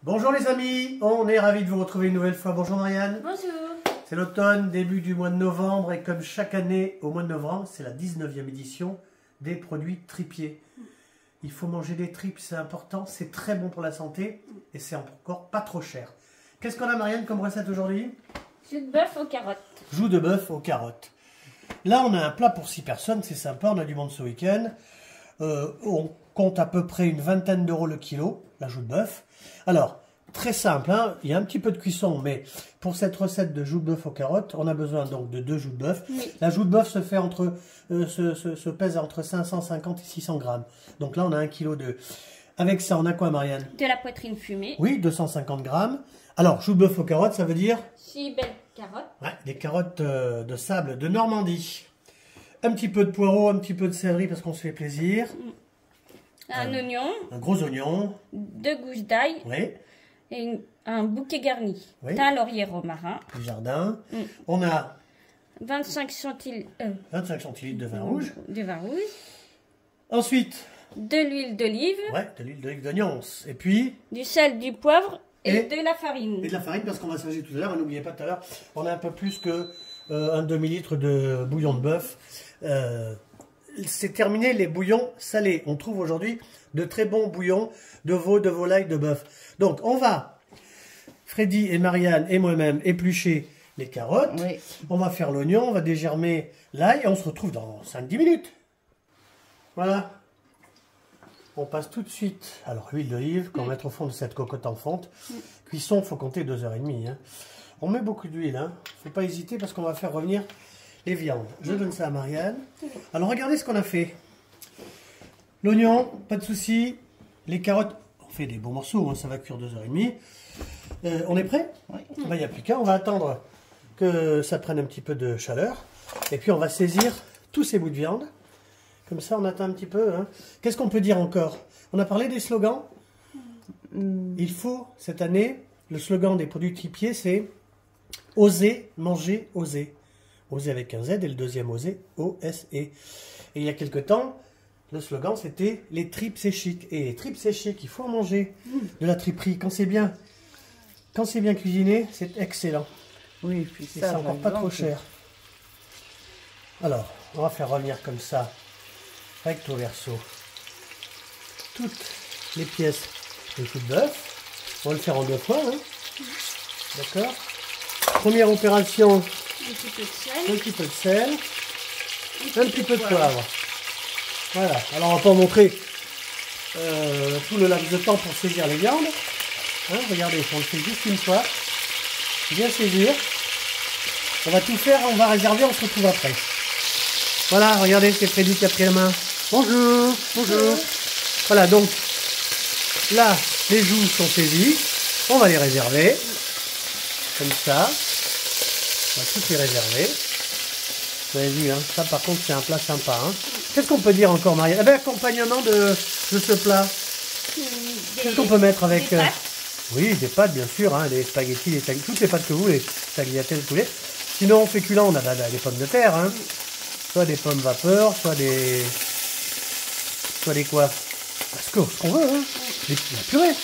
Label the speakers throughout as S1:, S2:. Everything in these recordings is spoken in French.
S1: Bonjour les amis, on est ravis de vous retrouver une nouvelle fois. Bonjour Marianne.
S2: Bonjour.
S1: C'est l'automne, début du mois de novembre et comme chaque année au mois de novembre, c'est la 19e édition des produits tripiers. Il faut manger des tripes, c'est important, c'est très bon pour la santé et c'est encore pas trop cher. Qu'est-ce qu'on a Marianne comme recette aujourd'hui?
S2: Jus de bœuf aux carottes.
S1: Joue de bœuf aux carottes. Là on a un plat pour 6 personnes, c'est sympa, on a du monde ce week-end. On compte à peu près une vingtaine d'euros le kilo, la joue de bœuf. Alors, très simple, hein, il y a un petit peu de cuisson, mais pour cette recette de joue de bœuf aux carottes, on a besoin donc de 2 joues de bœuf. Oui. La joue de bœuf se fait se pèse entre 550 et 600 grammes. Donc là, on a 1 kg de... Avec ça, on a quoi, Marianne?
S2: De la poitrine fumée.
S1: Oui, 250 grammes. Alors, joue de bœuf aux carottes, ça veut dire?
S2: 6 belles carottes.
S1: Ouais, des carottes de sable de Normandie. Un petit peu de poireau, un petit peu de céleri parce qu'on se fait plaisir.
S2: Un oignon.
S1: Un gros oignon.
S2: 2 gousses d'ail.
S1: Oui.
S2: Et un bouquet garni.
S1: Oui.
S2: Thym, laurier, romarin.
S1: Du jardin. On a
S2: 25 centilitres
S1: de vin rouge.
S2: De vin rouge.
S1: Ensuite.
S2: De l'huile d'olive.
S1: Ouais, de l'huile d'olive d'oignons. Et puis.
S2: Du sel, du poivre et de la farine.
S1: Et de la farine parce qu'on va s'agir tout à l'heure. N'oubliez pas tout à l'heure, on a un peu plus que un demi-litre de bouillon de bœuf. C'est terminé les bouillons salés. On trouve aujourd'hui de très bons bouillons de veau, de volaille, de bœuf. Donc on va, Freddy et Marianne et moi-même, éplucher les carottes. Oui. On va faire l'oignon, on va dégermer l'ail et on se retrouve dans 5-10 minutes. Voilà. On passe tout de suite, alors huile d'olive qu'on va mettre au fond de cette cocotte en fonte. Cuisson, il faut compter 2h30. Hein. On met beaucoup d'huile, hein. Faut pas hésiter parce qu'on va faire revenir les viandes. Je donne ça à Marianne. Alors regardez ce qu'on a fait. L'oignon, pas de souci. Les carottes, on fait des bons morceaux, hein, ça va cuire 2h30. On est prêt? Oui. Il n'y a plus qu'à, on va attendre que ça prenne un petit peu de chaleur. Et puis on va saisir tous ces bouts de viande. Comme ça on attend un petit peu. Hein. Qu'est-ce qu'on peut dire encore? On a parlé des slogans. Il faut, cette année, le slogan des produits tripiers, c'est « Oser, manger, oser ». Oser avec un Z et le deuxième oser, O-S-E. Et il y a quelque temps, le slogan c'était les tripes c'est chic. Et les tripes c'est chic, il faut en manger de la triperie. Quand c'est bien cuisiné, c'est excellent. Oui, puis c'est encore pas trop cher. Alors, on va faire revenir comme ça, recto verso, toutes les pièces de jus de bœuf. On va le faire en 2 fois. Hein. D'accord. Première opération.
S2: Un petit peu de sel.
S1: Un petit peu de sel. Un petit peu de poivre. Voilà. Alors on va pas montrer tout le laps de temps pour saisir les viandes. Hein, regardez, on le fait juste une fois. Bien saisir. On va tout faire, on va réserver, on se retrouve après. Voilà, regardez, c'est Freddy qui a pris la main. Bonjour, bonjour. Voilà, donc là, les joues sont saisies. On va les réserver. Comme ça. On va tout les réserver. Vous avez vu, hein, ça par contre c'est un plat sympa. Hein. Qu'est-ce qu'on peut dire encore, Marianne? Eh bien, accompagnement de ce plat. Qu'est-ce qu'on peut mettre avec
S2: des pâtes.
S1: Oui, des pâtes bien sûr, hein, des spaghettis, toutes les pâtes que vous voulez, tagliatelle, poulet. Sinon, féculent, on a des pommes de terre. Hein. Soit des pommes vapeur, soit des quoi? Ce qu'on veut, hein. La purée.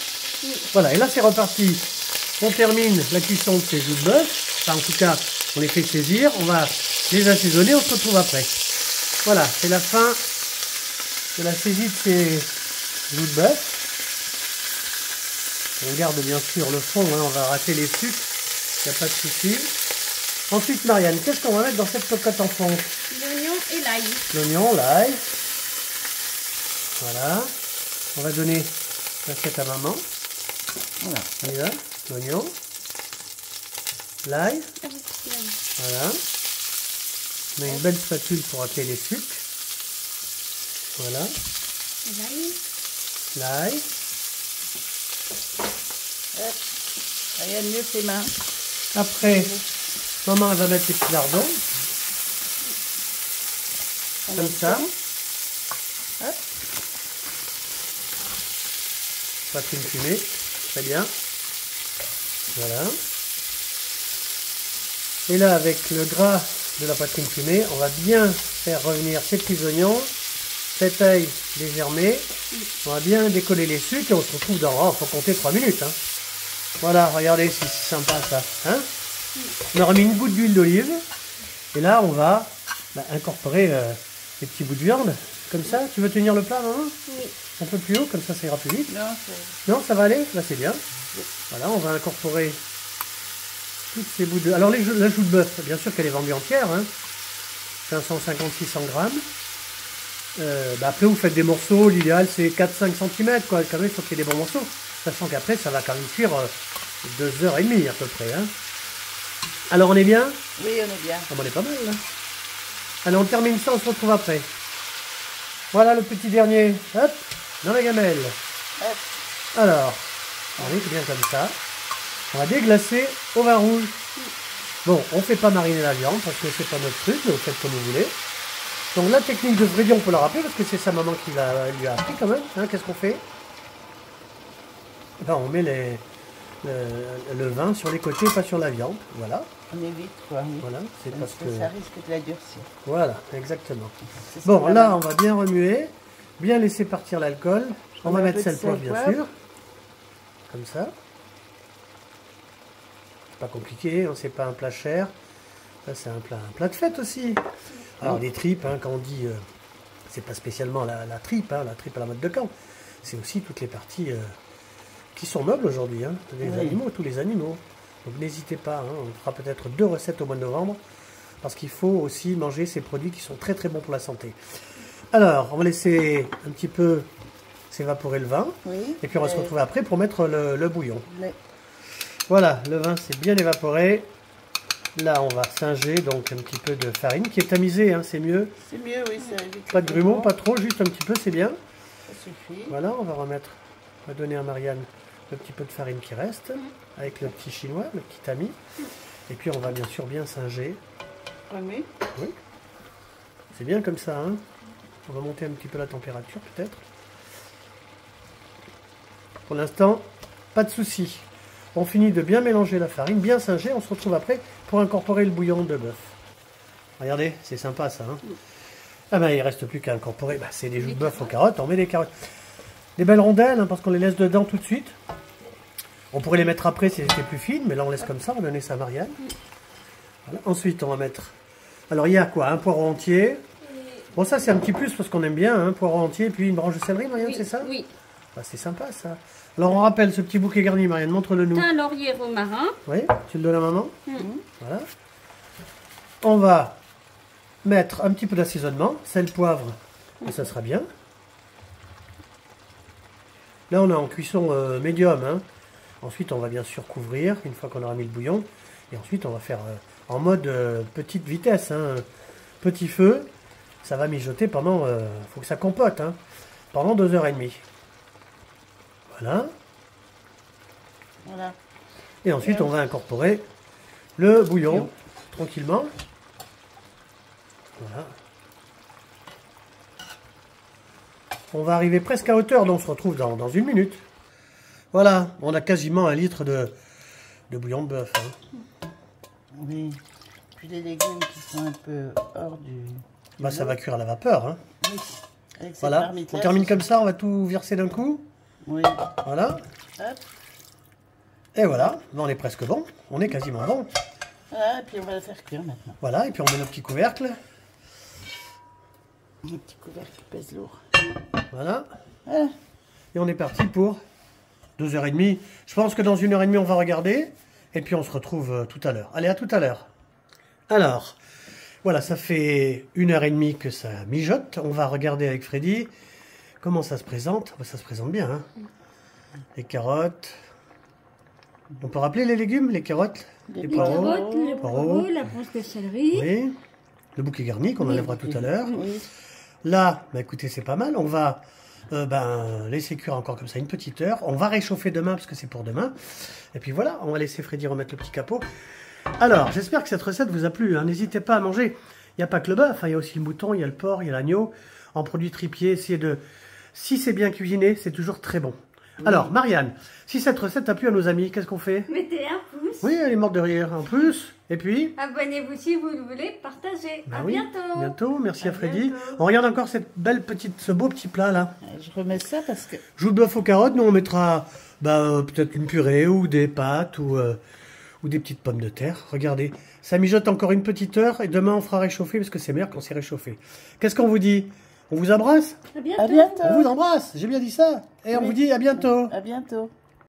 S1: Voilà, et là c'est reparti. On termine la cuisson de ces joues de bœuf. Enfin, en tout cas, on les fait saisir. On va les assaisonner. On se retrouve après. Voilà, c'est la fin de la saisie de ces joues de bœuf. On garde bien sûr le fond. Hein, on va rater les sucres. Il n'y a pas de souci. Ensuite, Marianne, qu'est-ce qu'on va mettre dans cette cocotte en fonte?
S2: L'oignon et l'ail.
S1: L'oignon, l'ail. Voilà. On va donner l'assiette à maman. Voilà. On y va. L'oignon. L'ail. Voilà. On a une belle spatule pour racler les sucres. Voilà. L'ail.
S3: Rien de mieux que les mains.
S1: Après, maman elle va mettre les petits lardons. Comme ça.
S3: Hop.
S1: Poitrine fumée. Très bien. Voilà. Et là, avec le gras de la poitrine fumée, on va bien faire revenir ces petits oignons, cet ail dégermé. On va bien décoller les sucres et on se retrouve dans, il faut compter 3 minutes. Hein. Voilà, regardez, c'est sympa ça. Hein, on aura mis une goutte d'huile d'olive. Et là, on va incorporer les petits bouts de viande. Comme ça, tu veux tenir le plat, maman?
S2: Oui.
S1: Un peu plus haut, comme ça ira plus vite.
S3: Non,
S1: Non, ça va aller? Là, c'est bien. Voilà, on va incorporer tous ces bouts de... Alors, la joue de bœuf, bien sûr qu'elle est vendue entière. Hein. 550-600 grammes. Après, vous faites des morceaux. L'idéal, c'est 4-5 cm. Quoi. Quand même, il faut qu'il y ait des bons morceaux. Sachant qu'après, ça va quand même cuire 2h30 à peu près. Hein. Alors, on est bien?
S3: oui, on est bien.
S1: Ah, on est pas mal, là. Allez, on termine ça, on se retrouve après. Voilà le petit dernier. Hop, dans la gamelle.
S3: Hop.
S1: Alors, on est bien comme ça. On va déglacer au vin rouge. Bon, on ne fait pas mariner la viande parce que c'est pas notre truc, mais vous faites comme vous voulez. Donc la technique de Freddy, on peut la rappeler parce que c'est sa maman qui lui a appris quand même. Hein, qu'est-ce qu'on fait? Ben, on met le vin sur les côtés, pas sur la viande. Voilà.
S3: On évite quoi. Oui.
S1: Voilà, c'est parce que...
S3: Ça risque de la durcir.
S1: Voilà, exactement.
S3: C'est ce
S1: Bon,
S3: qu'on
S1: là,
S3: va
S1: on va bien remuer, bien laisser partir l'alcool. On va
S3: met un
S1: mettre
S3: peu de
S1: sel poivre,
S3: sel,
S1: bien
S3: poivre.
S1: sûr. Comme ça. C'est pas compliqué, hein, c'est pas un plat cher. Ça, c'est un plat de fête aussi. Alors, les tripes, hein, quand on dit... c'est pas spécialement la tripe, hein, la tripe à la mode de Caen. C'est aussi toutes les parties qui sont nobles aujourd'hui. Hein, les
S3: Oui.
S1: animaux, tous les animaux. Donc, n'hésitez pas, hein, on fera peut-être 2 recettes au mois de novembre. Parce qu'il faut aussi manger ces produits qui sont très très bons pour la santé. Alors, on va laisser un petit peu s'évaporer le vin.
S3: Oui.
S1: Et puis on va se retrouver après pour mettre le bouillon.
S3: Oui.
S1: Voilà, le vin s'est bien évaporé. Là, on va singer donc un petit peu de farine qui est tamisée, hein, c'est mieux.
S3: C'est mieux, oui, ça évite.
S1: Pas de grumeaux, pas trop, juste un petit peu, c'est bien.
S3: Ça suffit.
S1: Voilà, on va donner à Marianne le petit peu de farine qui reste avec le petit chinois, le petit tamis. Et puis on va bien sûr bien singer.
S3: Oui.
S1: Oui. C'est bien comme ça, hein. On va monter un petit peu la température peut-être. Pour l'instant, pas de souci. On finit de bien mélanger la farine, bien singer. On se retrouve après pour incorporer le bouillon de bœuf. Regardez, c'est sympa ça. Hein. Ah ben il reste plus qu'à incorporer. Ben, c'est des joues de bœuf aux carottes. On met des carottes. Des belles rondelles, hein, parce qu'on les laisse dedans tout de suite. On pourrait les mettre après si elles étaient plus fines, mais là on laisse comme ça. On va donner ça à Marianne. Voilà. Ensuite, on va mettre... Alors il y a quoi? Un poireau entier. Bon, ça c'est un petit plus parce qu'on aime bien, un poireau entier et puis une branche de céleri, Marianne,
S2: Oui,
S1: c'est ça?
S2: oui.
S1: Ah, c'est sympa ça. Alors on rappelle ce petit bouquet garni, Marianne, montre-le nous.
S2: Un laurier romarin.
S1: Oui, tu le donnes à maman.
S2: Mhm.
S1: Voilà. On va mettre un petit peu d'assaisonnement, sel, poivre, et ça sera bien. Là on est en cuisson médium. Hein. Ensuite on va bien sûr couvrir une fois qu'on aura mis le bouillon. Et ensuite on va faire en mode petite vitesse, hein, petit feu. Ça va mijoter pendant, faut que ça compote, hein, pendant 2h30. Voilà.
S3: Voilà.
S1: Et ensuite, on va incorporer le bouillon tranquillement. Voilà. On va arriver presque à hauteur, donc on se retrouve dans 1 minute. Voilà, on a quasiment 1 litre de bouillon de bœuf. Hein.
S3: Oui. Puis les légumes qui sont un peu hors du...
S1: Bah, ça va cuire à la vapeur. Hein.
S3: Oui. Avec cette
S1: Voilà,
S3: marmite-là,
S1: on termine
S3: c'est-
S1: comme ça, on va tout verser d'un coup.
S3: Oui.
S1: Voilà,
S3: Hop.
S1: et voilà, là, on est presque bon, on est quasiment bon.
S3: Voilà, et puis on va la faire cuire maintenant.
S1: Voilà, et puis on met nos petits couvercles.
S3: Un petit couvercle qui pèse lourd.
S1: Voilà.
S3: Voilà.
S1: Et on est parti pour 2h30. Je pense que dans 1h30, on va regarder. Et puis on se retrouve tout à l'heure. Allez, à tout à l'heure. Alors, voilà, ça fait 1h30 que ça mijote. On va regarder avec Freddy comment ça se présente. Ça se présente bien. Hein. Les carottes. On peut rappeler les légumes, les carottes, les
S2: Les
S1: poireaux.
S2: carottes, le
S1: poireaux.
S2: poireau, la branche de céleri.
S1: Oui. Le bouquet garni qu'on enlèvera tout à l'heure.
S3: Oui.
S1: Là, bah écoutez, c'est pas mal. On va laisser cuire encore comme ça une petite heure. On va réchauffer demain parce que c'est pour demain. Et puis voilà, on va laisser Freddy remettre le petit capot. Alors, j'espère que cette recette vous a plu. Hein. N'hésitez pas à manger. Il n'y a pas que le bœuf. Hein. Il y a aussi le mouton, il y a le porc, il y a l'agneau. En produits tripiers, essayez de... Si c'est bien cuisiné, c'est toujours très bon. Alors, Marianne, si cette recette a plu à nos amis, qu'est-ce qu'on fait?
S2: Mettez un pouce.
S1: Oui, elle est morte de rire. En plus, et puis...
S2: Abonnez-vous si vous le voulez. Partagez.
S1: Bah
S2: à
S1: oui,
S2: bientôt.
S1: bientôt. Merci à
S2: À
S1: Freddy.
S2: bientôt.
S1: On regarde encore ce beau petit plat là.
S3: Je remets ça parce que...
S1: Joue de bœuf aux carottes. Nous on mettra peut-être une purée ou des pâtes ou des petites pommes de terre. Regardez, ça mijote encore une petite heure et demain on fera réchauffer parce que c'est meilleur quand c'est réchauffé. Qu'est-ce qu'on vous dit? On vous embrasse?
S2: À bientôt.
S3: À bientôt.
S1: On vous embrasse, j'ai bien dit ça. Et on
S3: Oui.
S1: vous dit à bientôt.
S3: À bientôt.